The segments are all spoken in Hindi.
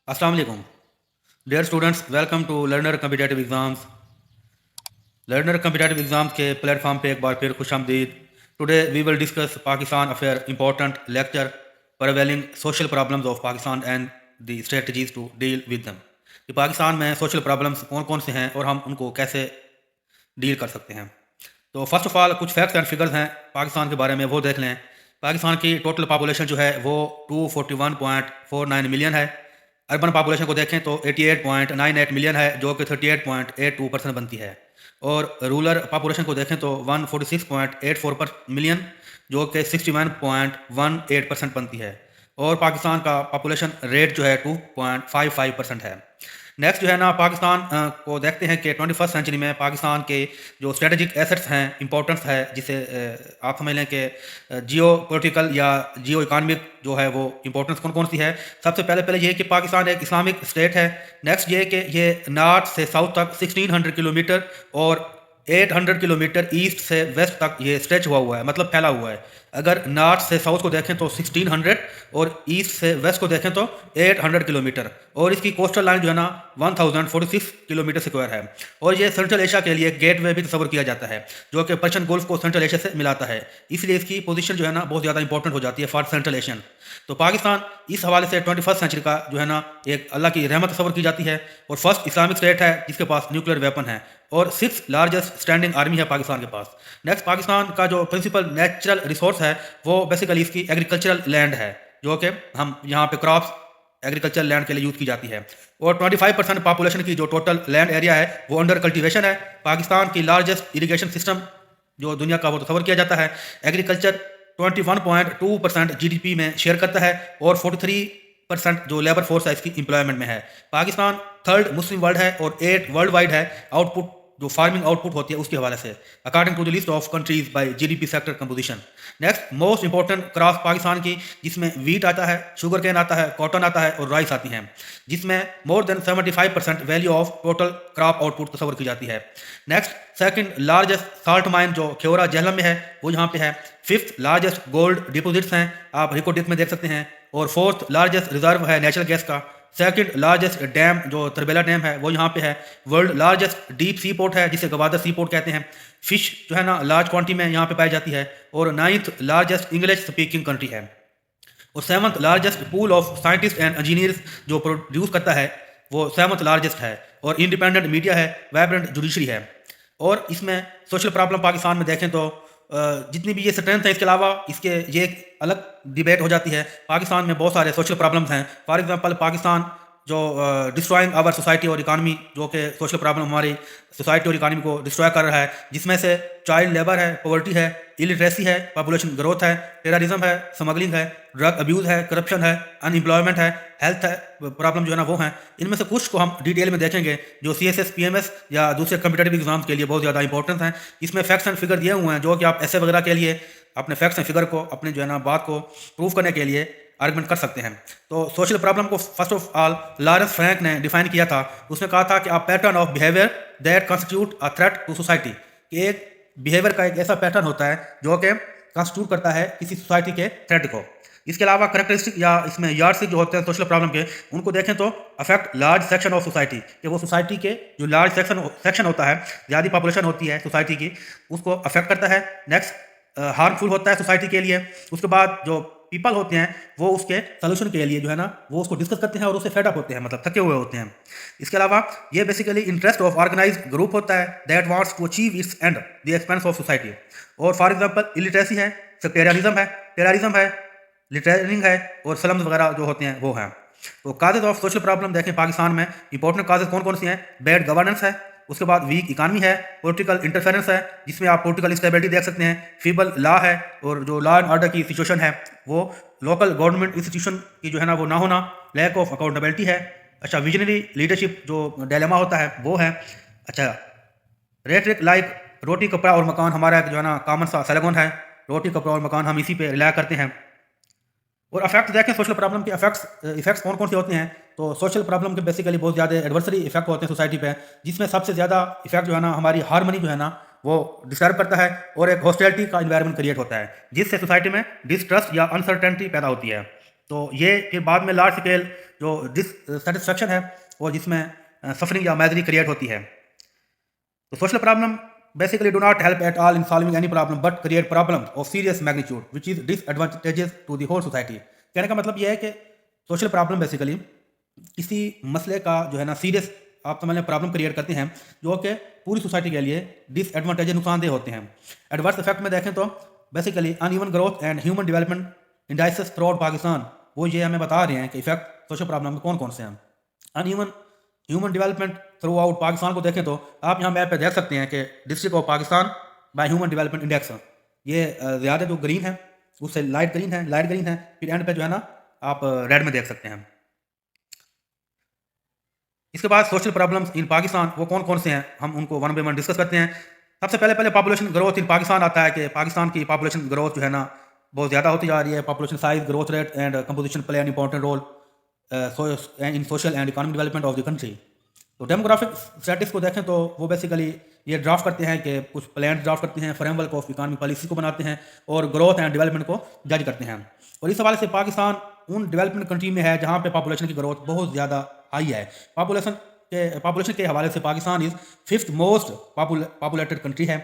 अस्सलाम वालेकुम dear students, welcome to learner competitive exams. Learner competitive exams के प्लेटफॉर्म पे एक बार फिर खुश आमदीद। Today we will discuss Pakistan affair important lecture prevailing social problems of Pakistan and the strategies to deal with them. कि पाकिस्तान में सोशल प्रॉब्लम्स कौन कौन से हैं और हम उनको कैसे डील कर सकते हैं। तो फर्स्ट ऑफ ऑल कुछ फैक्ट्स एंड फिगर्स हैं पाकिस्तान के बारे में, वो देख लें। पाकिस्तान की टोटल पॉपुलेशन जो है वो 241.49 मिलियन है। अर्बन पॉपुलेशन को देखें तो 88.98 मिलियन है, जो कि 38.82% बनती है। और रूरल पॉपुलेशन को देखें तो 146.84 मिलियन, जो कि 61.18% बनती है। और पाकिस्तान का पॉपुलेशन रेट जो है 2.55% है। नेक्स्ट जो है ना, पाकिस्तान को देखते हैं कि 21st सेंचुरी में पाकिस्तान के जो स्ट्रेटजिक एसेट्स हैं, इंपॉर्टेंस है, जिसे आप समझ लें कि जियो पोलिटिकल या जियो इकानमिक जो है वो इंपॉर्टेंस कौन कौन सी है। सबसे पहले ये कि पाकिस्तान एक इस्लामिक स्टेट है। नेक्स्ट ये कि ये नॉर्थ से साउथ तक 1600 किलोमीटर और 800 किलोमीटर ईस्ट से वेस्ट तक ये स्ट्रेच हुआ है, मतलब फैला हुआ है। अगर नॉर्थ से साउथ को देखें तो 1600 और ईस्ट से वेस्ट को देखें तो 800 किलोमीटर। और इसकी कोस्टल लाइन जो है ना 1046 किलोमीटर स्क्वायर है। और ये सेंट्रल एशिया के लिए गेट वे भी तस्वर किया जाता है, जो कि पर्शियन गोल्फ को सेंट्रल एशिया से मिलाता है। इसलिए इसकी पोजीशन जो है ना बहुत ज़्यादा इंपॉर्टेंट हो जाती है फॉर सेंट्रल एशियन। तो पाकिस्तान इस हवाले से 21st सेंचुरी का जो है ना एक अल्लाह की रहमत तस्वर की जाती है। और फर्स्ट इस्लामिक स्टेट है जिसके पास न्यूक्लियर वेपन है। और 6th लार्जेस्ट स्टैंडिंग आर्मी है पाकिस्तान के पास। नेक्स्ट, पाकिस्तान का जो प्रिंसिपल नेचुरल रिसोर्स है वो बेसिकली इसकी एग्रीकल्चरल लैंड है, जो कि हम यहाँ पे क्रॉप्स एग्रीकल्चरल लैंड के लिए यूज़ की जाती है। और 25% पॉपुलेशन की जो टोटल लैंड एरिया है वो अंडर कल्टिवेशन है। पाकिस्तान की लार्जेस्ट इरीगेशन सिस्टम जो दुनिया का वो तस्वर किया जाता है। एग्रीकल्चर 21.2% GDP में शेयर करता है और 43% जो लेबर फोर्स है इसकी एम्प्लॉयमेंट में है। पाकिस्तान 3rd मुस्लिम वर्ल्ड है और 8 वर्ल्ड वाइड है आउटपुट, जो फार्मिंग आउटपुट होती है उसके हवाले से, according to the list of countries by GDP sector composition. Next, most important crop Pakistan की, जिसमें वीट आता है, शुगर केन आता है, कॉटन आता है और राइस आती हैं, जिसमें more than 75% value of total crop output तस्वर की जाती है। Next, second largest salt mine जो ख्योरा जेहलम में है वो यहाँ पे है। 5th लार्जेस्ट गोल्ड डिपोजिट्स हैं, आप रिकॉर्ड डेट में देख सकते हैं। और 4th लार्जेस्ट रिजर्व है नेचुरल गैस का। सेकंड लार्जेस्ट डैम जो तरबेला डैम है वो यहाँ पे है। World largest deep sea port है जिसे गवादर सी पोर्ट कहते हैं। फिश जो है ना लार्ज क्वांटिटी में यहाँ पे पाई जाती है। और 9th largest English speaking country है। और 7th largest pool of scientist and engineers जो प्रोड्यूस करता है वो 7th लार्जेस्ट है। और इंडिपेंडेंट मीडिया है, वाइब्रेंट जुडिशरी है। और इसमें सोशल प्रॉब्लम पाकिस्तान में देखें तो जितनी भी ये स्ट्रेंथ है, इसके अलावा इसके ये एक अलग डिबेट हो जाती है। पाकिस्तान में बहुत सारे सोशल प्रॉब्लम्स हैं। फॉर एग्जांपल, पाकिस्तान जो डिस्ट्रॉइंग आवर सोसाइटी और इकानमी, जो कि सोशल प्रॉब्लम हमारी सोसाइटी और इकानमी को डिस्ट्रॉय कर रहा है, जिसमें से चाइल्ड लेबर है, पॉवर्टी है, इलिटरेसी है, पॉपुलेशन ग्रोथ है, टेररिज्म है, स्मगलिंग है, ड्रग अब्यूज़ है, करप्शन है, अनएम्प्लॉयमेंट है, हेल्थ है, प्रॉब्लम जो है ना वो हैं। इनमें से कुछ को हम डिटेल में देखेंगे जो CSS PMS या दूसरे कम्पिटेटिव एग्जाम्स के लिए बहुत ज़्यादा इंपॉर्टेंट हैं। इसमें फैक्ट्स एंड फिगर दिए हुए हैं, जो कि आप ऐसे वगैरह के लिए अपने फैक्ट्स एंड फिगर को अपने जो है ना बात को प्रूव करने के लिए आर्गुमेंट कर सकते हैं। तो सोशल प्रॉब्लम को first of all Lawrence Frank ने डिफाइन किया था। उसने कहा था कि a pattern of behaviour that constitute a threat to society, कि एक बिहेवियर का एक ऐसा पैटर्न होता है जो कि कॉन्स्टिट्यूट करता है किसी सोसाइटी के थ्रेट को। इसके अलावा करेक्टरिस्टिक या इसमें यार्डस्टिक जो होते हैं सोशल प्रॉब्लम के, उनको देखें तो affect large section of society, कि वो सोसाइटी के जो लार्ज सेक्शन होता है, ज़्यादा पॉपुलेशन होती है सोसाइटी की, उसको अफेक्ट करता है। नेक्स्ट, हार्मफुल होता है सोसाइटी के लिए। उसके बाद जो पीपल होते हैं वो उसके सोल्यूशन के लिए जो है ना वो उसको डिस्कस करते हैं और उससे फेड अप होते हैं, मतलब थके हुए होते हैं। इसके अलावा ये basically interest of organise group होता है that wants to achieve its end the expense of society. और फॉर एग्जांपल, इलिटरेसी है, टेररिज्म है, लिटरिंग है, और स्लम्स वगैरह जो होते हैं वो हैं। तो काजेज ऑफ सोशल प्रॉब्लम देखें पाकिस्तान में, इंपॉर्टेंट काजेज कौन कौन सी हैं। बैड गवर्नेंस है, उसके बाद वीक इकानमी है, पॉलिटिकल इंटरफेरेंस है, जिसमें आप पॉलिटिकल स्टेबिलिटी देख सकते हैं, फीबल लॉ है, और जो लॉ एंड ऑर्डर की सिचुएशन है वो, लोकल गवर्नमेंट इंस्टीट्यूशन की जो है ना वो ना होना, लैक ऑफ अकाउंटेबिलिटी है। अच्छा, विजनरी लीडरशिप जो डिलेमा होता है वो है। अच्छा, रेटरिक लाइक रोटी कपड़ा और मकान हमारा जो है ना कॉमन सा सलगन है, रोटी कपड़ा और मकान हम इसी पे रिलाय करते हैं। और अफेक्ट देखें सोशल प्रॉब्लम के इफेक्ट्स कौन कौन से होते हैं। तो सोशल प्रॉब्लम के बेसिकली बहुत ज़्यादा एडवर्सरी इफेक्ट होते हैं सोसाइटी पे, जिसमें सबसे ज़्यादा इफेक्ट जो है ना हमारी हार्मनी जो है ना वो डिस्टर्ब करता है, और एक हॉस्टिलिटी का इन्वायरमेंट क्रिएट होता है जिससे सोसाइटी में डिस्ट्रस्ट या अनसर्टेनिटी पैदा होती है। तो ये फिर बाद में लार्ज स्केल जो डिससेटिस्फैक्शन है और जिसमें सफरिंग या मैजरी क्रिएट होती है। तो social problem basically do not help at all in solving any problem but create problems of serious magnitude which is disadvantageous to the whole society। कहने का मतलब यह है कि सोशल प्रॉब्लम बेसिकली किसी मसले का जो है ना सीरियस आप समझ लें प्रॉब्लम क्रिएट करते हैं जो कि पूरी सोसाइटी के लिए डिसएडवांटेज नुकसानदेह होते हैं। एडवर्स इफेक्ट में देखें तो basically uneven growth and human development indices through Pakistan, वो ये हमें बता रहे हैं कि इफेक्ट सोशल प्रॉब्लम में कौन कौन से हैं। Uneven human development through out Pakistan को देखें तो आप यहाँ मैप पे देख सकते हैं कि district of Pakistan by human development index, ये ज़्यादा जो ग्रीन है उससे लाइट ग्रीन है, फिर एंड पे जो है ना आप रेड में देख सकते हैं। इसके बाद सोशल प्रॉब्लम्स इन पाकिस्तान वो कौन कौन से हैं, हम उनको वन बाय वन डिस्कस करते हैं। सबसे पहले पॉपुलेशन ग्रोथ इन पाकिस्तान आता है कि पाकिस्तान की पॉपुलेशन ग्रोथ जो है ना बहुत ज़्यादा होती जा रही है। Population size, growth rate and composition play an important role in social and economic development of the country. तो डेमोग्राफिक स्टैटिस को देखें तो वो बेसिकली ये ड्राफ्ट करते हैं कि कुछ प्लान ड्राफ्ट करते हैं, फ्रेमवर्क ऑफ इकोनॉमिक पॉलिसी को बनाते हैं और ग्रोथ एंड डेवलपमेंट को जज करते हैं। और इस हवाले से पाकिस्तान उन डेवलपमेंट कंट्री में है जहाँ पे पॉपुलेशन की ग्रोथ बहुत ज़्यादा हाई है। पॉपुलेशन के हवाले से Pakistan is 5th most populated country है।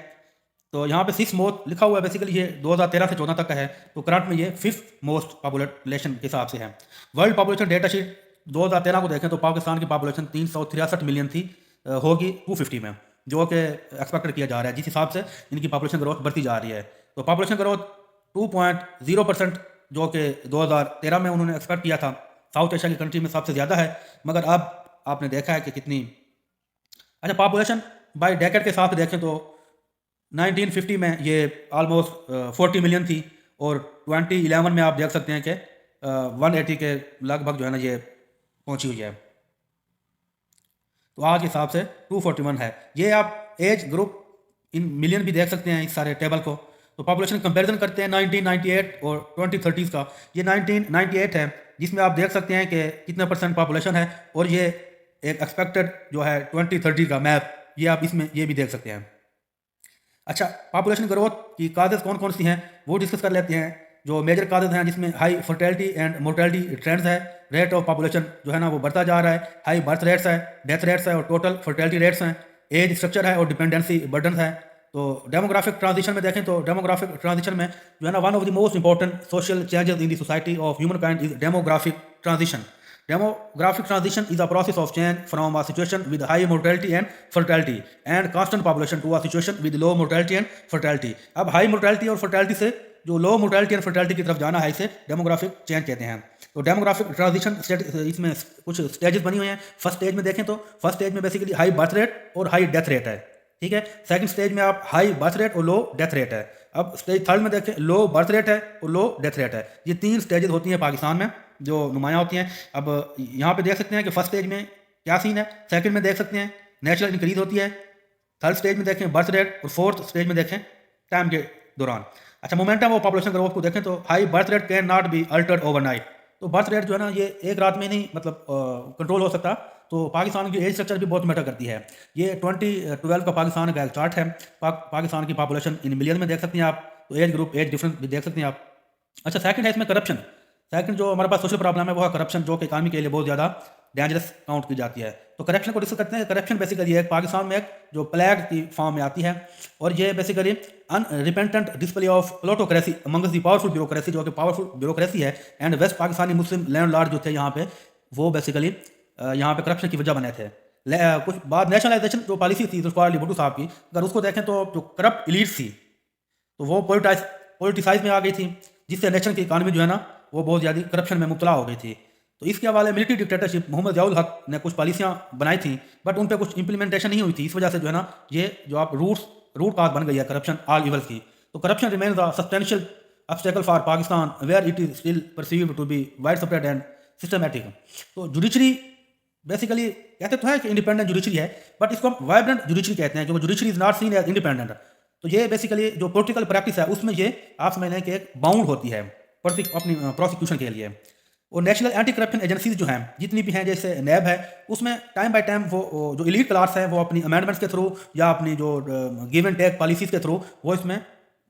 तो यहाँ पे 6 मोस्ट लिखा हुआ है, बेसिकली ये 2013 से 14 तक का है, तो करंट में ये 5th मोस्ट पॉपुलेशन के हिसाब से है। वर्ल्ड पॉपुलेशन डेटा शीट 2013 को देखें तो पाकिस्तान की पॉपुलेशन 363 मिलियन थी, होगी 250 में, जो कि एक्सपेक्टेड किया जा रहा है, जिस हिसाब से इनकी पॉपुलेशन ग्रोथ बढ़ती जा रही है। तो पॉपुलेशन ग्रोथ 2.0% जो कि 2013 में उन्होंने एक्सपेक्ट किया था, साउथ एशिया की कंट्री में सबसे ज़्यादा है, मगर अब आपने देखा है कि कितनी। अच्छा, पॉपुलेशन बाय डेकेड के हिसाब से देखें तो 1950 में ये ऑलमोस्ट 40 मिलियन थी और 2011 में आप देख सकते हैं कि 180 के लगभग जो है ना ये पहुंची हुई है। तो आज के हिसाब से 241 है। ये आप एज ग्रुप इन मिलियन भी देख सकते हैं इस सारे टेबल को। तो पॉपुलेशन कंपैरिजन करते हैं 1998 और 2030 का। ये 1998 है जिसमें आप देख सकते हैं कि कितना % पॉपुलेशन है, और ये एक एक्सपेक्टेड जो है 2030 का मैप, ये आप इसमें ये भी देख सकते हैं। अच्छा, पॉपुलेशन ग्रोथ की काजेज़ कौन कौन सी हैं वो डिस्कस कर लेते हैं। जो मेजर काजेज़ हैं जिसमें high fertility and mortality trends है, रेट ऑफ पॉपुलेशन जो है ना वो बढ़ता जा रहा है, हाई बर्थ रेट्स है, डेथ रेट्स है और टोटल फर्टिलिटी रेट्स हैं, एज स्ट्रक्चर है और डिपेंडेंसी बर्डन है। तो डेमोग्राफिक ट्रांजिशन में देखें तो डेमोग्राफिक ट्रांजिशन में जो है ना one of the most important social changes in the society of human kind is demographic transition. Demographic transition is a process of change from a situation with high mortality and fertility and constant population to a situation with low mortality and fertility। अब हाई मोर्टेलिटी और फर्टिलिटी से जो लो मोर्टेलिटी एंड फर्टिलिटी की तरफ जाना है, इसे डेमोग्राफिक चेंज कहते हैं। तो डेमोग्राफिक ट्रांजिशन इसमें कुछ स्टेजेस बनी हुई हैं। फर्स्ट स्टेज में देखें तो फर्स्ट स्टेज में बेसिकली हाई बर्थ रेट और हाई डेथ रेट है, ठीक है। सेकंड स्टेज में आप हाई बर्थ रेट और लो डेथ रेट है। अब स्टेज थर्ड में देखें लो बर्थ रेट है और लो डेथ रेट है। ये 3 स्टेजेस होती हैं पाकिस्तान में जो नुमायाँ होती हैं। अब यहाँ पे देख सकते हैं कि फर्स्ट स्टेज में क्या सीन है, सेकंड में देख सकते हैं नेचुरल इंक्रीज होती है, थर्ड स्टेज में देखें बर्थ रेट और फोर्थ स्टेज में देखें टाइम के दौरान। अच्छा, मोमेंटम ऑफ पॉपुलेशन ग्रोथ को देखें तो high birth rate can not be altered overnight. तो बर्थ रेट जो है ना ये एक रात में नहीं मतलब कंट्रोल हो सकता। तो पाकिस्तान की एज स्ट्रक्चर भी बहुत मैटर करती है। ये 2012 का पाकिस्तान का एक चार्ट है। पाकिस्तान की पॉपुलेशन इन मिलियन में देख सकते हैं आप, तो एज ग्रुप एज डिफरेंस भी देख सकते हैं आप। अच्छा, सेकंड है इसमें करप्शन। सेकंड जो हमारे पास सोशल प्रॉब्लम है वो है करप्शन, जो कि इकानमी के लिए बहुत ज़्यादा डेंजरस काउंट की जाती है। तो करप्शन को डिस्कस करते हैं। करप्शन बेसिकली है पाकिस्तान में एक जो प्लेग की फॉर्म में आती है, और ये basically unrepentant display of plutocracy amongst the powerful bureaucracy, जो कि पावरफुल ब्यूरोक्रेसी है। And west Pakistani Muslim landlord जो थे यहाँ पे, वो बेसिकली यहाँ पे करप्शन की वजह बने थे। कुछ बाद नेशनलाइजेशन जो पॉलिसी थी जुल्फ़िकार अली भुट्टो साहब की, अगर उसको देखें तो जो करप्ट इलीट थी तो वो पोलिटिसाइज में आ गई थी, जिससे नेशन की इकानमी जो है ना वो बहुत ज़्यादा करप्शन में मुब्तला हो गई थी। तो इसके हवाले मिलिट्री डिक्टेटरशिप मोहम्मद ज़ियाउल हक ने कुछ पॉलिसियाँ बनाई थी, बट उन पर कुछ इंप्लीमेंटेशन नहीं हुई थी। इस वजह से जो है ना ये जो आप रूट काज बन गई है करप्शन ऑल इवल्स की। तो corruption remains a substantial obstacle for Pakistan where it is still perceived to be widespread and systematic. तो जुडिशरी बेसिकली कहते तो है कि इंडिपेंडेंट जुडिशरी है, बट इसको हम वाइब्रेंट जुडिशरी कहते हैं, क्योंकि judiciary is not seen as independent. तो ये बेसिकली जो पॉलिटिकल प्रैक्टिस है उसमें ये आप समझ लें कि एक बाउंड होती है अपनी प्रोसिक्यूशन के लिए। और नेशनल एंटी करप्शन एजेंसीज जो हैं जितनी भी हैं, जैसे नैब है, उसमें टाइम बाय टाइम वो जो इलीट क्लास है वो अपनी अमेंडमेंट्स के थ्रू या अपनी जो गिव एंड टेक पॉलिसीज़ के थ्रू वो इसमें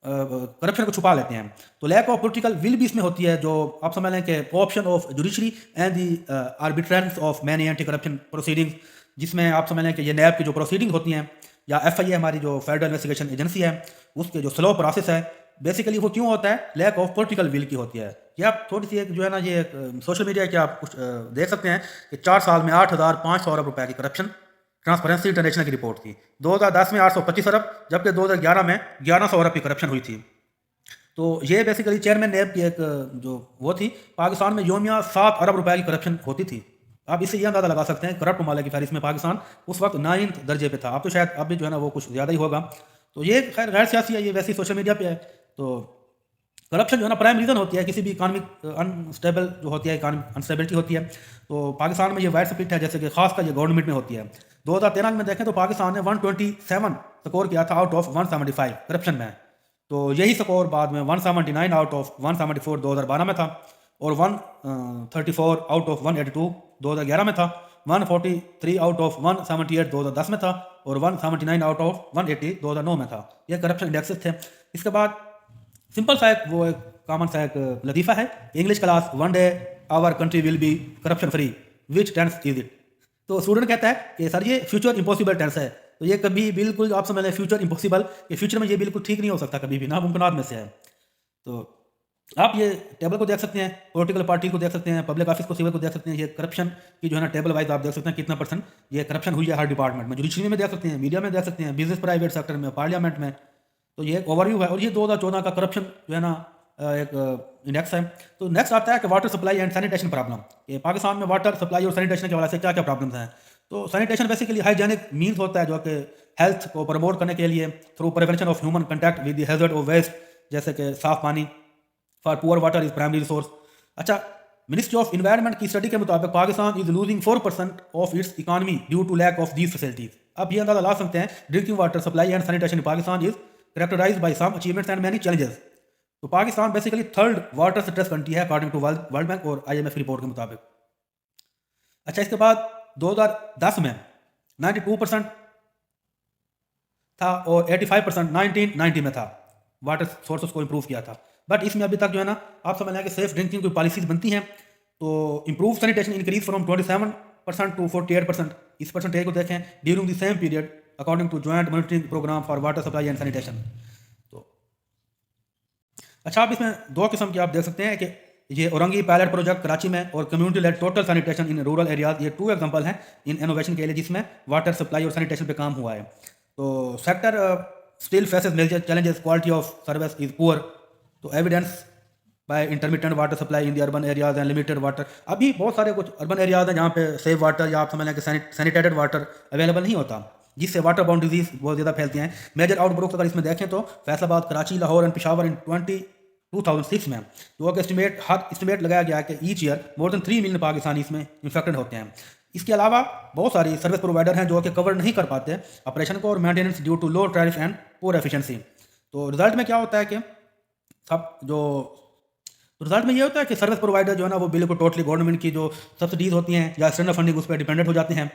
करप्शन को छुपा लेते हैं। तो लैक ऑफ पॉलिटिकल विल भी इसमें होती है, जो आप समझ लें कि option of judiciary and the arbitrariness of many anti corruption proceedings, जिसमें आप समझ लें कि ये नैब की जो प्रोसीडिंग होती हैं या FIA हमारी जो फेडरल इन्वेस्टिगेशन एजेंसी है उसके जो स्लो प्रोसेस है, बेसिकली वो क्यों होता है, लैक ऑफ पॉलिटिकल विल की होती है। ये आप थोड़ी सी एक जो है ना ये सोशल मीडिया के आप कुछ देख सकते हैं कि 4 साल में 8,500 अरब रुपए की करप्शन ट्रांसपेरेंसी इंटरनेशनल की रिपोर्ट थी। 2010 में 825 अरब, जबकि 2011 में 1100 अरब की करप्शन हुई थी। तो ये बेसिकली चेयरमैन नैब की एक जो वो थी, पाकिस्तान में योमिया 7 अरब रुपए की करप्शन होती थी। आप इससे ये अंदाजा लगा सकते हैं करप्ट ममालिक की फहरिस्त में पाकिस्तान उस वक्त 9th दर्जे पे था। अब तो शायद अब भी जो है ना वो कुछ ज़्यादा ही होगा। तो ये खैर गैर सियासी है, ये वैसे सोशल मीडिया पे है। तो करप्शन जो है ना प्राइम रीज़न होती है किसी भी इकानमिक अनस्टेबल जो होती है, इकानमिक अनस्टेबिलिटी होती है। तो पाकिस्तान में ये वाइड स्प्लिट है, जैसे कि खासकर ये गवर्नमेंट में होती है। 2013 में देखें तो पाकिस्तान ने 127 स्कोर किया था आउट ऑफ 175 करप्शन में। तो यही स्कोर बाद में 179 आउट ऑफ 174 2012 में था, और 134 आउट ऑफ 182 2011 में था, 143 आउट ऑफ 178 2010 में था, और 179 आउट ऑफ 180 2009 में था। ये करप्शन इंडेक्सेस थे। इसके बाद सिंपल सा एक वो एक कॉमन सा एक लतीफ़ा है, English class, one day our country will be corruption free, which tense is it. तो स्टूडेंट कहता है कि सर ये फ्यूचर इम्पॉसिबल टेंस है, तो ये कभी बिल्कुल आप समझ लें फ्यूचर इम्पॉसिबल, ये फ्यूचर में ये बिल्कुल ठीक नहीं हो सकता, कभी भी नामुमकिनात में से है। तो आप ये टेबल को देख सकते हैं, पॉलिटिकल पार्टी को देख सकते हैं, पब्लिक ऑफिस को, सिविल को देख सकते हैं। ये करप्शन की जो है ना टेबल वाइज आप देख सकते हैं कितना परसेंट ये करप्शन हुई है हर डिपार्टमेंट में। जुडिशरी में देख सकते हैं, मीडिया में देख सकते हैं, बिजनेस प्राइवेट सेक्टर में, पार्लियामेंट में। तो ये एक ओवरव्यू है, और ये 2014 का करप्शन जो है ना एक इंडेक्स है। तो नेक्स्ट आता है कि water supply and sanitation problem, कि पाकिस्तान में वाटर सप्लाई और सैनिटेशन के हवाले से क्या क्या प्रॉब्लम्स हैं। तो सैनिटेशन बेसिकली हाइजेनिक मीन्स होता है जो कि हेल्थ को प्रमोट करने के लिए through prevention of human contact with the hazard of waste, जैसे कि साफ पानी, for poor water is primary resource. अच्छा, मिनिस्ट्री ऑफ इन्वायरमेंट की स्टडी के मुताबिक Pakistan is losing 4% of its economy due to lack of these facilities. अब ये अंदाजा ला सकते हैं drinking water supply and sanitation in Pakistan is characterized by some achievements and many challenges। तो Pakistan basically 3rd water stress country है अकॉर्डिंग टू वर्ल्ड बैंक और IMF रिपोर्ट के मुताबिक। अच्छा, इसके बाद 2010 में 92% था और 85% 1990 में था, वाटर सोर्सेस को इम्प्रूव किया था। बट इसमें अभी तक जो है ना आप समझ लें कि सेफ ड्रिंकिंग की पॉलिसीज बनती हैं। तो improve sanitation increase from 27% to 48%। इस परसेंटेज को देखें during the same period according to joint monitoring programme for water supply and sanitation. तो अच्छा, आप इसमें दो किस्म के आप देख सकते हैं कि ये औरंगी पायलट प्रोजेक्ट कराची में और कम्युनिटी लेड टोटल सैनिटेशन इन रूरल एरियाज, ये 2 एग्जांपल हैं इन इनोवेशन के लिए जिसमें वाटर सप्लाई और सैनिटेशन पे काम हुआ है। तो sector still faces major challenges, quality of service is poor. तो evidence by intermittent water supply in the urban areas and limited water. अभी बहुत सारे कुछ अर्बन एरियाज हैं जहाँ पे सेफ वाटर या आप समझ लें कि सैनिटेटेड वाटर अवेलेबल नहीं होता, जिससे वाटर बाउंड डिजीज बहुत ज़्यादा फैलती हैं। मेजर आउटब्रेक अगर इसमें देखें तो फैसलाबाद, कराची, लाहौर एंड पेशावर इन 2006 में जो एस्टिमेट लगाया गया कि each year more than 3 million Pakistani इसमें इन्फेक्टेड होते हैं। इसके अलावा बहुत सारी सर्विस प्रोवाइडर हैं जो कि कवर नहीं कर पाते ऑपरेशन को और maintenance due to low tariff and poor efficiency. तो रिजल्ट में क्या होता है कि रिजल्ट में ये होता है कि सर्विस प्रोवाइडर जो है ना वो बिल्कुल टोटली गवर्नमेंट की जो सब्सिडीज होती हैं या एक्सटर्नल फंडिंग उस पर डिपेंडेंट हो जाते हैं।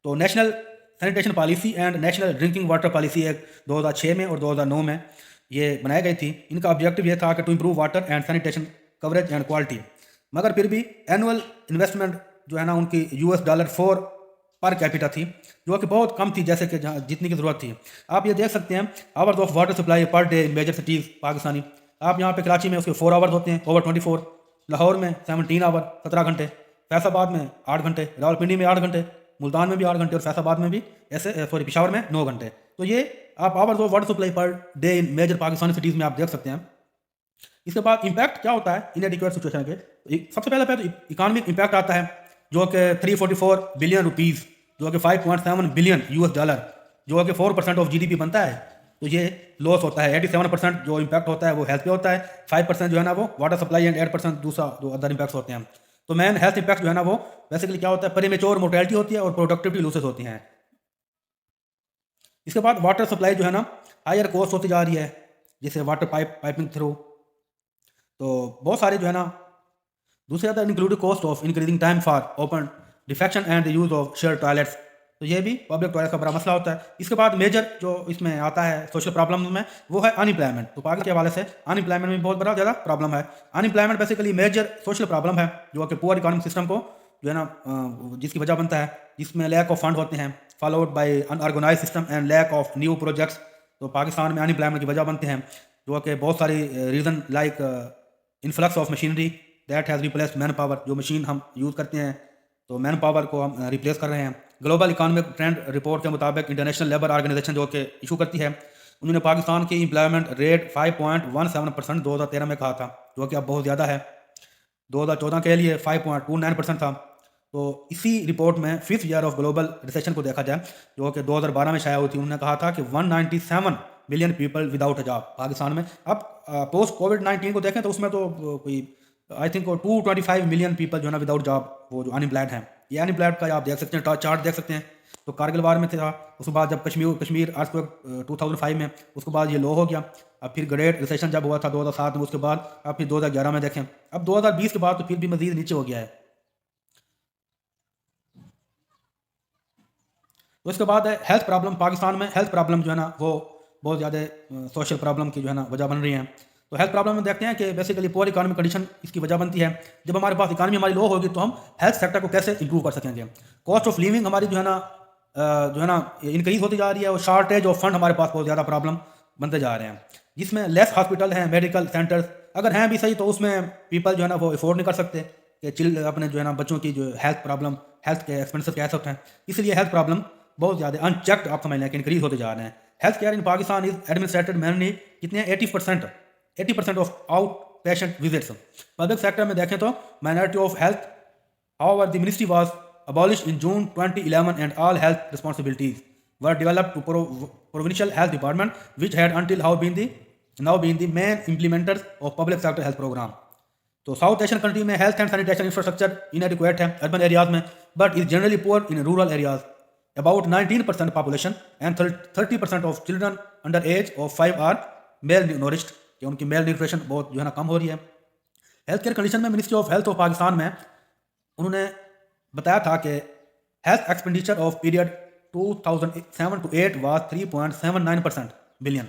तो national sanitation policy and national drinking water policy एक 2006 में और 2009 में ये बनाई गई थी। इनका ऑब्जेक्टिव ये था कि to improve water and sanitation coverage and quality, मगर फिर भी एनुअल इन्वेस्टमेंट जो है ना उनकी $4 पर कैपिटा थी, जो कि बहुत कम थी जैसे कि जितनी की ज़रूरत थी। आप ये देख सकते हैं hours of water supply per day in major cities Pakistani. आप यहाँ पे कराची में उसके 4 आवर्स होते हैं, ओवर 24, लाहौर में 17 आवर 17 घंटे, फैसलाबाद में 8 घंटे, रावलपिंडी में 8 घंटे, मुल्तान में भी 8 घंटे और फैसलाबाद में भी पेशावर में 9 घंटे। तो ये आप hours of water supply per day in major Pakistani cities में आप देख सकते हैं। इसके बाद इम्पैक्ट क्या होता है इनएडिक्वेट सिचुएशन के, सबसे पहले तो इकोनॉमिक इम्पैक्ट आता है जो कि 344 बिलियन रुपीज़, जो कि $5.7 बिलियन, जो कि 4% ऑफ GDP बनता है। तो ये लॉस होता है। 87% जो इम्पैक्ट होता है वो हेल्थ पे होता है, 5% जो है ना वो वाटर सप्लाई एंड 8% दूसरा जो अदर इम्पैक्ट्स होते हैं। तो मेन हेल्थ इम्पैक्ट जो है ना वो बेसिकली क्या होता है, प्रीमेच्योर मोर्टेलिटी होती है और प्रोडक्टिविटी लॉसेस होती हैं। इसके बाद वाटर सप्लाई जो है ना हायर कॉस्ट होती जा रही है, जैसे वाटर पाइपिंग थ्रू। तो बहुत सारे जो है ना दूसरे other including cost of increasing time for open defection and the use of share toilets, तो ये भी पब्लिक टॉयलेट का बड़ा मसला होता है। इसके बाद मेजर जो इसमें आता है सोशल प्रॉब्लम में, वो है अनएम्प्लॉयमेंट। तो पाकिस्तान के हवाले से अनएम्प्लॉयमेंट में बहुत बड़ा ज़्यादा प्रॉब्लम है। Unemployment basically major social problem है जो कि पुअर इकोनॉमिक सिस्टम को जो है ना जिसकी वजह बनता है, जिसमें लैक ऑफ फंड होते हैं, followed by unorganised system and lack of new projects. तो पाकिस्तान में अनएम्प्लॉयमेंट की वजह बनते हैं जो कि बहुत सारी reason like influx of machinery that has replaced man power. जो मशीन हम यूज़ करते हैं तो मैन पावर को हम रिप्लेस कर रहे हैं। ग्लोबल इकोनॉमिक ट्रेंड रिपोर्ट के मुताबिक इंटरनेशनल लेबर ऑर्गेनाइजेशन जो कि इशू करती है, उन्होंने पाकिस्तान की एम्प्लॉयमेंट रेट 5.17% 2013 में कहा था, जो कि अब बहुत ज़्यादा है। 2014 के लिए 5.29% था। तो इसी रिपोर्ट में 5th year of global recession को देखा जाए जो कि 2012 में शाया हुई थी, उन्होंने कहा था कि 197 million people without a job Pakistan में। अब पोस्ट कोविड-19 को देखें तो उसमें तो कोई आई थिंक 225 मिलियन पीपल जो है ना विदाउट जॉब, वो जो अनएम्प्लॉयड हैं। ये अनएम्प्लॉयड का आप देख सकते हैं, चार्ट देख सकते हैं। तो कारगिल वार में था, उसके बाद जब कश्मीर अर्थक्वेक 2005 में, उसके बाद ये लो हो गया। अब फिर ग्रेट रिसेशन जब हुआ था 2007 में, उसके बाद अब फिर 2011 में देखें, अब 2020 के बाद तो फिर भी मजीद नीचे हो गया है। तो इसके बाद है हेल्थ प्रॉब्लम। पाकिस्तान में हेल्थ प्रॉब्लम जो है ना वो बहुत ज़्यादा सोशल प्रॉब्लम की जो है ना वजह बन रही हैं। तो हेल्थ प्रॉब्लम में देखते हैं कि बेसिकली पुअर इकोनॉमिक कंडीशन इसकी वजह बनती है। जब हमारे पास इकानमी हमारी लो होगी तो हम हेल्थ सेक्टर को कैसे इंप्रूव कर सकेंगे। कॉस्ट ऑफ लिविंग हमारी जो है ना इंक्रीज होती जा रही है, और शॉर्टेज ऑफ फंड हमारे पास बहुत ज़्यादा प्रॉब्लम बनते जा रहे हैं, जिसमें लेस हॉस्पिटल हैं, मेडिकल सेंटर्स अगर हैं भी सही तो उसमें पीपल जो है ना वो अफोर्ड नहीं कर सकते कि अपने जो है ना बच्चों की जो हेल्थ प्रॉब्लम, हेल्थ के एक्सपेंसिव कैसे होते हैं। इसलिए हेल्थ प्रॉब्लम बहुत ज़्यादा अनचेक्ड आप समझ लें कि इंक्रीज होते जा रहे हैं। Health care in Pakistan is administrated mainly कितने 80% of out patient visits. Public sector में देखें तो minority of health, however the ministry was abolished in June 2011 and all health responsibilities were developed to provincial health department, which had until now been the main implementers of public sector health program. तो साउथ एशियन कंट्री में health and sanitation infrastructure inadequate है अर्बन एरियाज में, but is generally poor in rural areas. About 19% population and 30% of children under age of 5 are malnourished, कि उनकी मेल न्यूट्रिशन बहुत जो है ना कम हो रही है। हेल्थ केयर कंडीशन में ministry of health of Pakistan में उन्होंने बताया था कि health expenditure of period 2007 to 8 was 3.79% billion.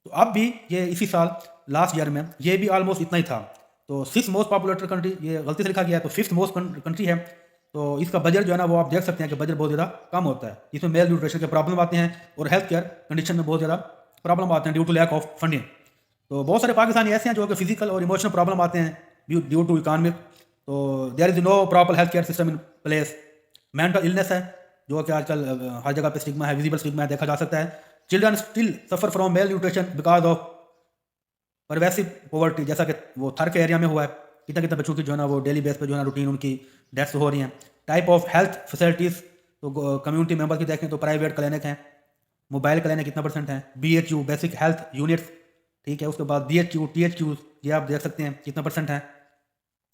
तो अब भी ये इसी साल लास्ट ईयर में ये भी ऑलमोस्ट इतना ही था। तो 6th मोस्ट पॉपुलेटेड कंट्री, ये गलती से लिखा गया है, तो 5th मोस्ट कंट्री है। तो इसका बजट जो है ना वो आप देख सकते हैं कि बजट बहुत ज़्यादा कम होता है, जिसमें मेल न्यूट्रिशन के प्रॉब्लम आते हैं और हेल्थ केयर कंडीशन में बहुत ज़्यादा प्रॉब्लम आते हैं due to lack of funding. तो बहुत सारे पाकिस्तानी ऐसे हैं जो कि फिजिकल और इमोशनल प्रॉब्लम आते हैं ड्यू टू इकोनॉमिक। तो there is no proper health care system in place. Mental illness है जो कि आजकल हर जगह पे स्टिग्मा है, विजिबल स्टिग्मा है, देखा जा सकता है। Children still suffer from mail nutrition because of pervasive poverty, जैसा कि वो थर के एरिया में हुआ है। कितना कितना बच्चों की जो है ना वो डेली बेस पे जो है ना रूटीन उनकी डेथ्स हो रही हैं। टाइप ऑफ हेल्थ फैसिलिटीज़, तो कम्युनिटी मेंबर की देखें तो प्राइवेट क्लिनिक हैं, मोबाइल क्लिनिक कितना % है, BHU बेसिक हेल्थ यूनिट्स, ठीक है। उसके बाद DHQ THQ ये आप देख सकते हैं कितना % है,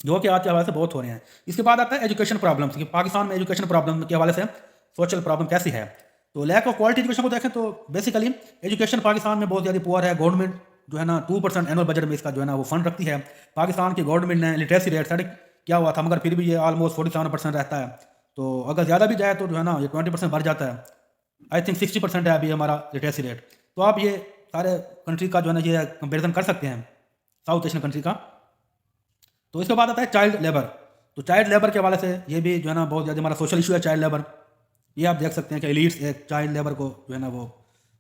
जो कि आज के हवाले से बहुत हो रहे हैं। इसके बाद आता है एजुकेशन प्रॉब्लम्स कि पाकिस्तान में एजुकेशन प्रॉब्लम के हवाले से सोशल प्रॉब्लम कैसी है। तो लैक ऑफ क्वालिटी एजुकेशन को देखें तो बेसिकली एजुकेशन पाकिस्तान में बहुत ज़्यादा पुअर है। गवर्नमेंट जो है ना 2% एनुअल बजट में इसका जो है ना वो फंड रखती है। पाकिस्तान की गवर्नमेंट ने लिटरेसी रेट साढ़े क्या हुआ था, मगर फिर भी ये ऑलमोस्ट 47% रहता है। तो अगर ज़्यादा भी जाए तो जो है ना ये 20% बढ़ जाता है। आई थिंक 60% है अभी हमारा लिटरेसी रेट। तो आप ये सारे कंट्री का जो है ना ये कंपेरिजन कर सकते हैं साउथ एशियन कंट्री का। तो इसके बाद आता है चाइल्ड लेबर। तो चाइल्ड लेबर के हवाले से ये भी जो है ना बहुत ज़्यादा हमारा सोशल इशू है चाइल्ड लेबर। ये आप देख सकते हैं कि एलीट्स एक चाइल्ड लेबर को जो है ना वो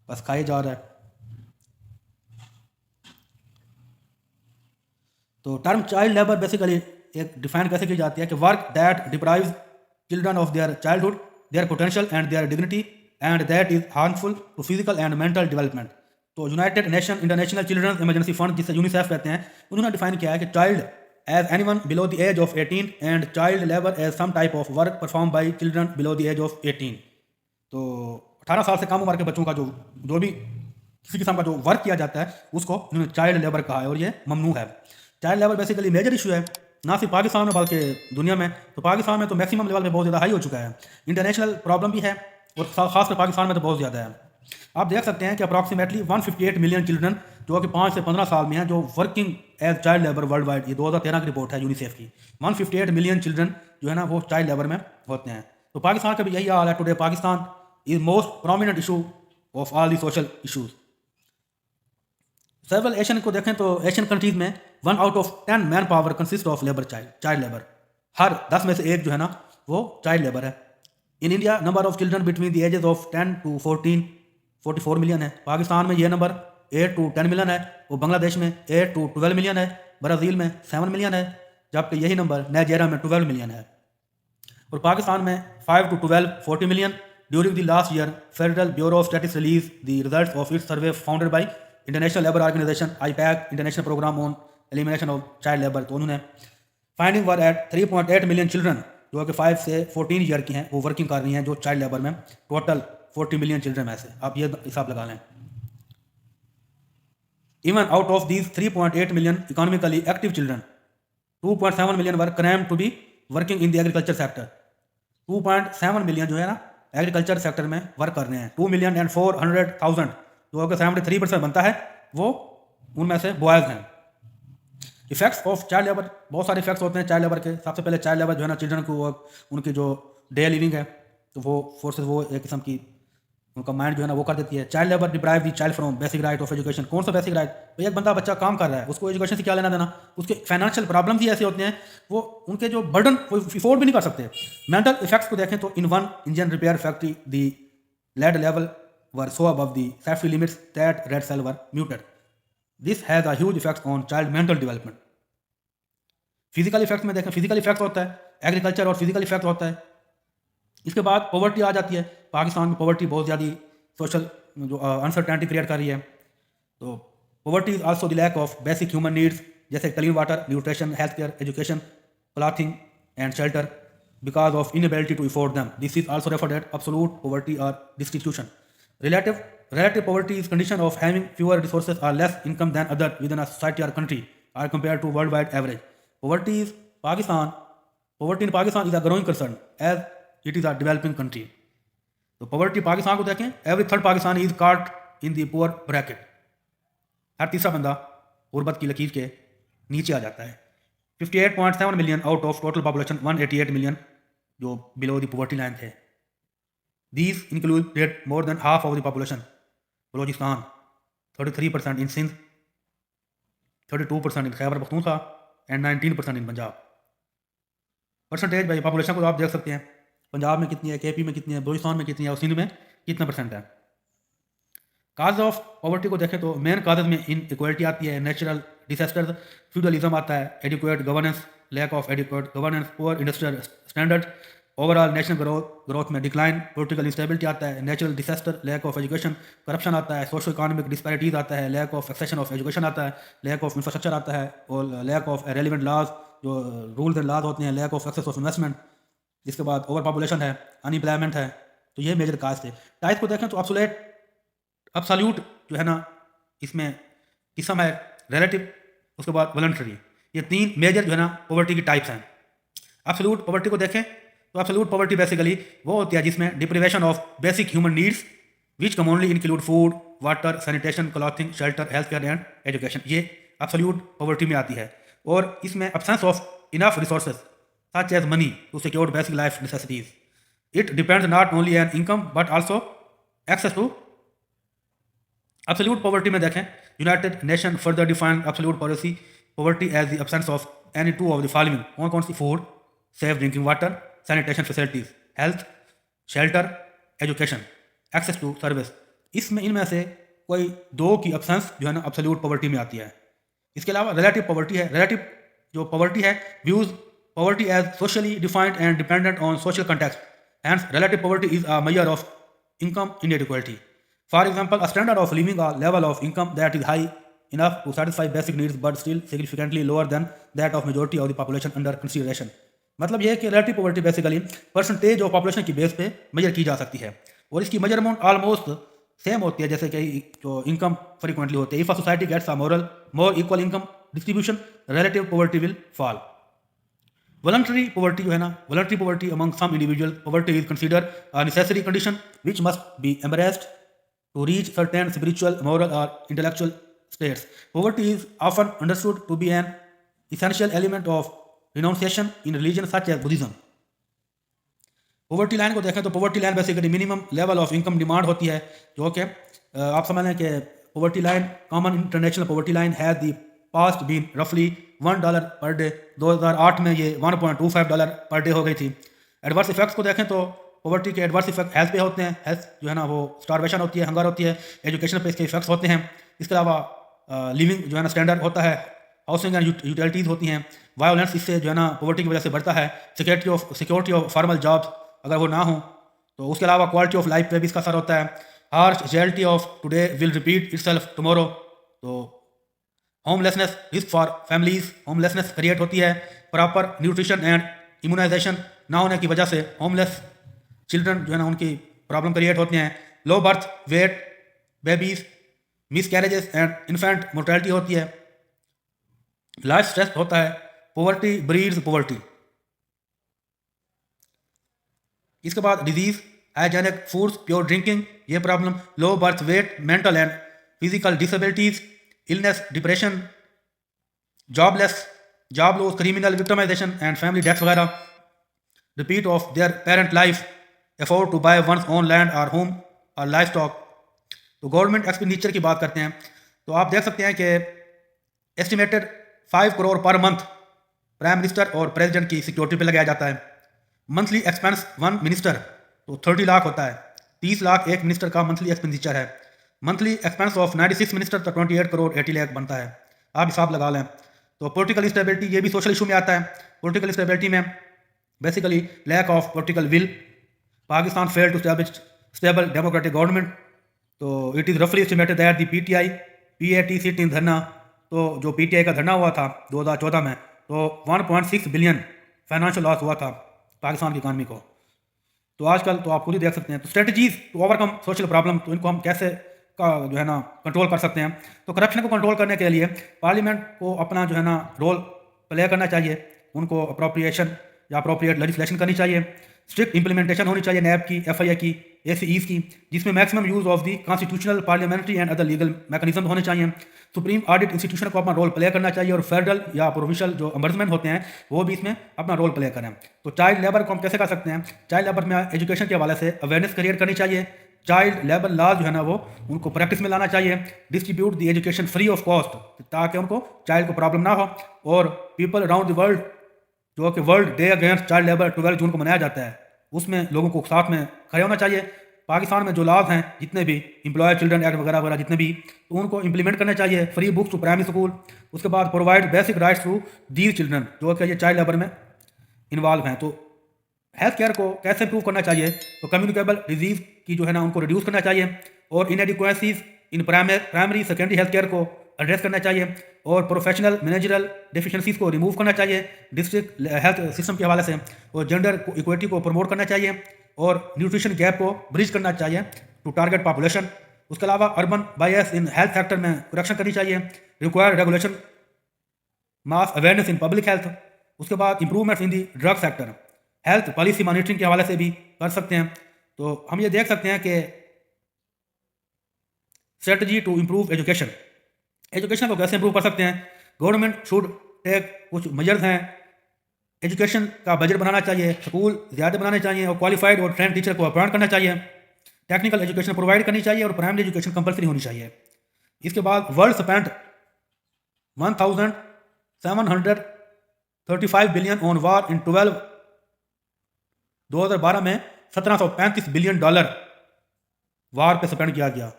बस खाया जा रहा है। तो टर्म चाइल्ड लेबर बेसिकली एक डिफाइन कैसे की जाती है कि work that deprives children of their childhood, their potential and their dignity and that is harmful to physical and mental development. तो United Nation International Children Emergency Fund, जिसे यूनिसेफ कहते हैं, उन्होंने डिफाइन किया है कि child as anyone below the age of 18 and child labour as some type of work perform bye children below the age of 18। तो 18 साल से कम उम्र के बच्चों का जो भी किसी किस्म का जो वर्क किया जाता है उसको उन्होंने चाइल्ड लेबर कहा है, और ये ममनू है। Child labour basically major issue है ना सिर्फ पाकिस्तान में बल्कि दुनिया में। तो पाकिस्तान में तो मैक्सिमम लेवल पे बहुत ज़्यादा हाई हो चुका है। इंटरनेशनल प्रॉब्लम भी है और खासकर पाकिस्तान में तो बहुत ज़्यादा है। आप देख सकते हैं कि अप्रॉक्सीमेटली 158 मिलियन चिल्ड्रन जो कि 5 से 15 साल में हैं जो working age child labour worldwide, ये 2013 की रिपोर्ट है यूनिसेफ की। 158 मिलियन चिल्ड्रन जो है ना वो चाइल्ड लेबर में होते हैं। तो पाकिस्तान का भी यही हाल है। Today Pakistan is most prominent issue of all the social issues. Several Asian को देखें तो एशियन कंट्रीज में 1 out of 10 man power consist of labour child labour. हर 10 में से एक जो है ना वो चाइल्ड लेबर है। In India number of children between the ages of 10 to 14 44 million है। पाकिस्तान में ये नंबर 8 to 10 मिलियन है। और बांग्लादेश में 8 to 12 मिलियन है। ब्राज़ील में 7 मिलियन है, जबकि यही नंबर नाइजीरिया में 12 मिलियन है। और पाकिस्तान में 5 to 12 40 million. During the last year federal bureau of statistics release the results of its survey founded by international labour organization IPAC, international programme on elimination of child labour. तो उन्होंने finding were at 3.8 million children जो कि 5 से 14 ईयर की हैं वो वर्किंग कर रही हैं जो चाइल्ड लेबर में। टोटल 40 मिलियन चिल्ड्रन में से आप ये हिसाब लगा लें। Even out of these 3.8 million economically active children 2.7 million were claim to be working in the agriculture sector. 2.7 million जो है ना एग्रीकल्चर सेक्टर में वर्क कर रहे हैं। 2,400,000 जो कि 73% बनता है वो उनमें से बॉयज़ हैं। इफेक्ट्स ऑफ चाइल्ड लेबर, बहुत सारे इफेक्ट्स होते हैं चाइल्ड लेबर के। सबसे पहले चाइल्ड लेबर जो है ना चिल्ड्रन को उनकी जो डे लिविंग है तो वो फोर्सेस वो एक किस्म की उनका माइंड जो है ना वो कर देती है। Child labour deprive the child from basic right of education. कौन सा बेसिक राइट? भाई एक बंदा बच्चा काम कर रहा है उसको एजुकेशन से क्या लेना देना। उसके फाइनेंशियल प्रॉब्लम्स ही ऐसे होते हैं वो उनके जो बर्डन वो अफोर्ड भी नहीं कर सकते। मेंटल इफेक्ट्स को देखें तो in one engine repair factory the lead level were so above the safety limits that red cell were muted. This has a huge effect on child mental development. Physical effect में देखें, फिजिकल इफेक्ट होता है एग्रीकल्चर और फिजिकल इफेक्ट होता है। इसके बाद पॉवर्टी आ जाती है। पाकिस्तान में पॉवर्टी बहुत ज़्यादा सोशल जो अनसर्टेनिटी क्रिएट कर रही है। तो poverty is also the lack of basic human needs जैसे clean water, nutrition, health care, education, clothing and shelter because of inability to afford them. This is also referred at absolute poverty और distribution. Relative poverty is condition of having fewer resources or less income than other within a society or country are compared to worldwide average. Poverty in Pakistan is a growing concern as it is a developing country. तो पॉवर्टी पाकिस्तान को देखें, every third Pakistani is caught in the poor bracket. हर तीसरा बंदा गुर्बत की लकीर के नीचे आ जाता है। 58.7 million out of total population 188 million जो बिलो द पॉवर्टी लाइन थे। These included more than half of the population. Balochistan 33% in Sindh, 32% in Khyber Pakhtunkhwa and 19% in Punjab. Percentage भाई पॉपुलेशन को तो आप देख सकते हैं पंजाब में कितनी है, KP में कितनी है, बलोचिस्तान में कितनी है और सिंध में कितना परसेंट है। काज ऑफ पॉवर्टी को देखें तो मेन काजेज में इन इक्वलिटी आती है, नेचुरल डिजास्टर्स, फ्यूडलिज्म आता है, adequate governance, lack of adequate governance, poor industrial standard, overall national growth में डिक्लाइन, पॉलिटिकल इंस्टेबिलिटी आता है, natural disaster, lack of education, corruption आता है, सोशो इकोनॉमिक डिस्पैरिटीज आता है, lack of accession of education आता है, लैक ऑफ इंफ्रास्ट्रक्चर आता है और लैक ऑफ रेलिवेंट लॉज जो रूल्स एंड लॉज होते हैं, lack of access of investment. इसके बाद ओवर पॉपुलेशन है, अनएम्प्लॉयमेंट है। तो ये मेजर काज थे। टाइप को देखें तो अब्सोल्यूट जो है ना इसमें किस्म है रिलेटिव, उसके बाद वॉलंटरी। ये तीन मेजर जो है ना पॉवर्टी की टाइप्स हैं। एब्सोल्यूट पॉवर्टी को देखें तो एब्सोल्यूट पॉवर्टी बेसिकली वो होती है जिसमें deprivation of basic human needs which commonly include food, water, sanitation, clothing, shelter, health care and education. ये एब्सोल्यूट पॉवर्टी में आती है। और इसमें absence of enough resources such as money to secure basic life necessities. It depends not only on income but also access to. Absolute poverty में देखें United Nation further define absolute poverty as the absence of any two of the following. कौन सी? Food, safe drinking water, sanitation facilities, health, shelter, education, access to service. इनमें से कोई दो की एब्सेंस जो है ना एब्सोल्यूट पॉवर्टी में आती है। इसके अलावा रिलेटिव पॉवर्टी है। रिलेटिव जो पॉवर्टी है views poverty as socially defined and dependent on social context. Hence relative poverty is a measure of income inequality. For example, a standard of living or level of income that is high enough to satisfy basic needs but still significantly lower than that of majority of the population under consideration. मतलब यह है कि relative poverty basically percentage of population की बेस पे मेजर की जा सकती है और इसकी मेजरमेंट ऑलमोस्ट सेम होती है जैसे कि जो इनकम फ्रीक्वेंटली होती है। If a society gets a more equal income distribution relative poverty will fall. Voluntary poverty जो है ना, voluntary poverty among some individual poverty is considered a necessary condition which must be embraced to reach certain spiritual, moral or intellectual states. Poverty is often understood to be an essential element of renunciation in religion such as Buddhism. Poverty line को देखें तो poverty line basically minimum level of income demand होती है, जो कि आप समझ लें कि poverty line, common international poverty line has the past been रफली $1 पर डे। 2008 में ये $1.25 पर डे हो गई थी। एडवर्स इफेक्ट्स को देखें तो पॉवर्टी के एडवर्स इफेक्ट हेल्थ पे होते हैं। हेल्थ जो है ना वो स्टारवेशन होती है, हंगर होती है। एजुकेशन पे इसके इफेक्ट्स होते हैं। इसके अलावा लिविंग जो है ना स्टैंडर्ड होता है, हाउसिंग एंड यूटिलिटीज़ होती हैं। वायोलेंस इससे जो है ना पॉवर्टी की वजह से बढ़ता है। सिक्योरिटी ऑफ फॉर्मल जॉब्स अगर वो ना हो तो उसके अलावा क्वालिटी ऑफ लाइफ पे भी इसका असर होता है। Harsh reality of today will repeat itself tomorrow. तो homelessness risk for families, homelessness create होती है। प्रॉपर न्यूट्रिशन एंड इम्यूनाइजेशन ना होने की वजह से होमलेस चिल्ड्रन जो है ना उनकी प्रॉब्लम क्रिएट होती हैं। Low birth weight babies, miscarriages and infant mortality होती है। लाइफ स्ट्रेस होता है। Poverty breeds poverty. इसके बाद disease, hygienic foods, pure drinking, ये problem, low birth weight, mental and physical disabilities, illness, depression, jobless, job loss, criminal victimization and family death वगैरह, repeat of their parent life, afford to buy once own land और होम और लाइफ स्टॉक। तो गवर्नमेंट एक्सपेंडिचर की बात करते हैं तो आप देख सकते हैं कि estimated 5 crore per month prime minister और प्रेसिडेंट की सिक्योरिटी पे लगाया जाता है। मंथली एक्सपेंस वन मिनिस्टर तो 30 लाख होता है। 30 लाख एक मिनिस्टर का मंथली एक्सपेंडिचर है। मंथली एक्सपेंस ऑफ 96 मिनिस्टर तो 28 करोड़ 80 लाख बनता है। आप हिसाब लगा लें। तो पॉलिटिकल स्टेबिलिटी, ये भी सोशल इशू में आता है। पॉलिटिकल स्टेबिलिटी में basically lack of political will, Pakistan fail to establish stable democratic government. तो इट इज़ रफली estimated that the PTI PAT sit in dharna. तो जो PTI का धरना हुआ था 2014 में, तो 1.6 बिलियन फाइनेंशियल लॉस हुआ था पाकिस्तान की इकानमी को। तो आजकल तो आप खुद ही देख सकते हैं। तो strategies to overcome social problem, तो इनको हम कैसे का जो है ना कंट्रोल कर सकते हैं। तो करप्शन को कंट्रोल करने के लिए पार्लियामेंट को अपना जो है ना रोल प्ले करना चाहिए। उनको अप्रोप्रिएशन या अप्रोप्रिएट लेजिस्लेशन करनी चाहिए। स्ट्रिक्ट इंप्लीमेंटेशन होनी चाहिए नैब की, FIA की, ACEs की, जिसमें maximum use of the constitutional, parliamentary and other legal mechanism होने चाहिए। सुप्रीम ऑडिट इंस्टीट्यूशन को अपना रोल प्ले करना चाहिए और फेडरल या प्रोविंशियल जो अम्बर्समेंट होते हैं वो भी इसमें अपना रोल प्ले करें। तो चाइल्ड लेबर को हम कैसे कर सकते हैं? चाइल्ड लेबर में एजुकेशन के हवाले से अवेयरनेस क्रिएट करनी चाहिए। चाइल्ड लेबर लॉ जो है ना वो उनको प्रैक्टिस में लाना चाहिए। Distribute the education free of cost, ताकि उनको चाइल्ड को प्रॉब्लम ना हो। और पीपल अराउंड द वर्ल्ड, जो कि world day against child labour 12 जून को मनाया जाता है, उसमें लोगों को साथ में खड़े होना चाहिए। पाकिस्तान में जो लॉज हैं जितने भी, एम्प्लॉय चिल्ड्रन एक्ट वगैरह वगैरह जितने भी, तो उनको इंप्लीमेंट करना चाहिए। Free books to primary school. उसके बाद provide basic rights to these children जो कि ये चाइल्ड लेबर में इन्वॉल्व हैं। तो हेल्थ केयर को कैसे इम्प्रूव करना चाहिए? तो कम्युनिकेबल डिजीज़ की जो है ना उनको रिड्यूस करना चाहिए। और inadequacies in primary secondary health care को एड्रेस करना चाहिए। और प्रोफेशनल मैनेजरल डेफिशिएंसीज को रिमूव करना चाहिए डिस्ट्रिक्ट हेल्थ सिस्टम के हवाले से। और जेंडर इक्वलिटी को प्रमोट करना चाहिए। और न्यूट्रिशन गैप को ब्रिज करना चाहिए टू टारगेट पॉपुलेशन। उसके अलावा urban bias in health sector में करेक्शन करनी चाहिए। Required regulation, mass awareness in public health. उसके बाद improvements in the drug sector, health policy monitoring के हवाले से भी कर सकते हैं। तो हम ये देख सकते हैं कि strategy to improve education, education को कैसे इंप्रूव कर सकते हैं? गवर्नमेंट शुड टेक कुछ मेजर्स हैं। एजुकेशन का बजट बनाना चाहिए, स्कूल ज़्यादा बनाने चाहिए और क्वालिफाइड और ट्रेंड टीचर को अपॉइंट करना चाहिए। टेक्निकल एजुकेशन प्रोवाइड करनी चाहिए और प्राइमरी एजुकेशन कंपलसरी होनी चाहिए। इसके बाद world spend 1735 billion on war in 2012 में $1735 बिलियन वार पे स्पेंड किया गया।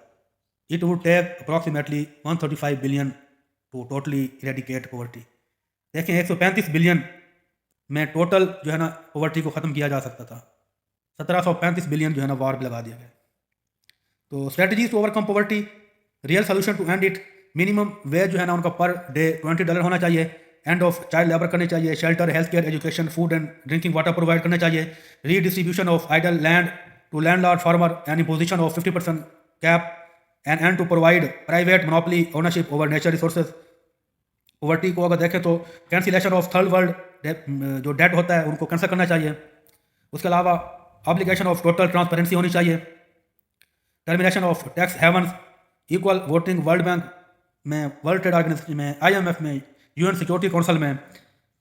It would take approximately 135 billion to totally eradicate poverty. देखें 135 बिलियन में टोटल जो है ना पॉवर्टी को ख़त्म किया जा सकता था। 1735 बिलियन जो है ना वार पे लगा दिया गया। तो strategies to overcome poverty, real solution to end it, minimum wage जो है ना उनका पर डे $20 होना चाहिए। एंड ऑफ चाइल्ड लेबर करनी चाहिए। Shelter, health care, education, food and drinking water provide करना चाहिए। Redistribution of idle land to landlord farmer and imposition of 50% cap and to provide private monopoly ownership over nature resources. Poverty को अगर देखें तो कैंसिलेशन ऑफ थर्ड वर्ल्ड जो डेट होता है उनको कैंसिल करना चाहिए। उसके अलावा ऑब्लिगेशन ऑफ टोटल ट्रांसपेरेंसी होनी चाहिए। Termination of tax havens, equal voting world bank में, वर्ल्ड ट्रेड ऑर्गेनाइजेशन में, IMF में, UN सिक्योरिटी काउंसिल में।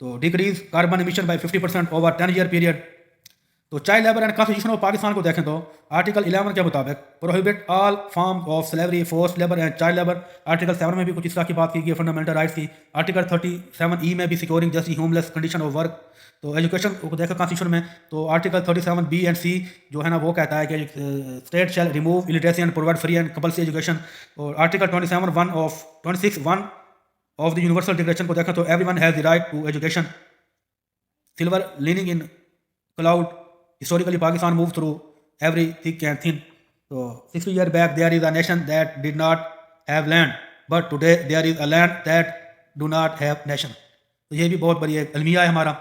तो decrease carbon emission by 50% over 10 year period. तो तो child labour and constitution of Pakistan को देखें तो आर्टिकल 11 के मुताबिक prohibit all form of slavery, force labour and child labour. Article 7 में भी कुछ इस तरह की बात की गई है, फंडामेंटल राइट्स की। आर्टिकल 37E में भी securing just homeless condition of work. तो एजुकेशन को देखा कॉन्स्टिट्यूशन में तो आर्टिकल 37B एंड C जो है ना वो कहता है कि state shall remove illiteracy and provide free and compulsory education. और article 26(1) of the universal declaration को देखा तो everyone has the right to education. Silver lining in cloud, historically Pakistan moved through every thick and thin. So 60 years back there is a nation that did not have land, but today there is a land that do not have nation. तो ये भी बहुत बड़ी एक अलमिया है हमारा।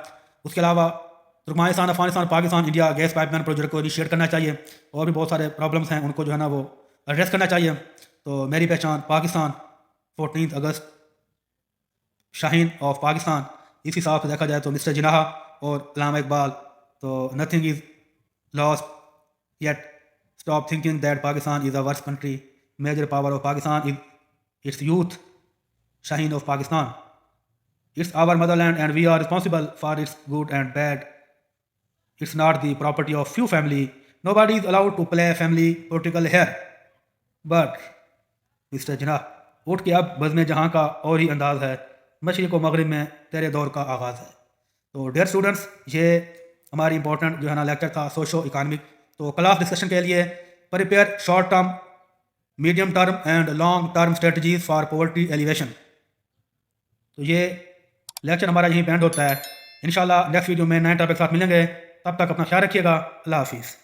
उसके अलावा Turkmenistan, Afghanistan, Pakistan, India gas pipeline project को इनिशिएट करना चाहिए। और भी बहुत सारे प्रॉब्लम्स हैं उनको जो है ना वो एड्रेस करना चाहिए। तो मेरी पहचान पाकिस्तान, 14 अगस्त, शाहीन ऑफ पाकिस्तान। इस हिसाब से देखा जाए तो मिस्टर जिनाह और अल्लामा इकबाल। तो nothing is lost yet, stop thinking that Pakistan is a worst country, major power of Pakistan is its youth, Shaheen of Pakistan. It's our motherland and we are responsible for its good and bad. It's not the property of few family, nobody is allowed to play family political heir. But mister Jinnah उठ के अब बज़्म जहाँ का और ही अंदाज है, मशरिक़ व मग़रिब में तेरे दौर का आगाज़ है। तो डियर स्टूडेंट्स, ये हमारी इंपॉर्टेंट जो है ना लेक्चर था सोशो इकॉनमिक। तो क्लास डिस्कशन के लिए prepare short term, medium term and long term strategies for poverty alleviation. तो ये लेक्चर हमारा यहीं पे एंड होता है। इंशाल्लाह नेक्स्ट वीडियो में नए टॉपिक के साथ मिलेंगे। तब तक अपना ख्याल रखिएगा। अल्लाह हाफिज़।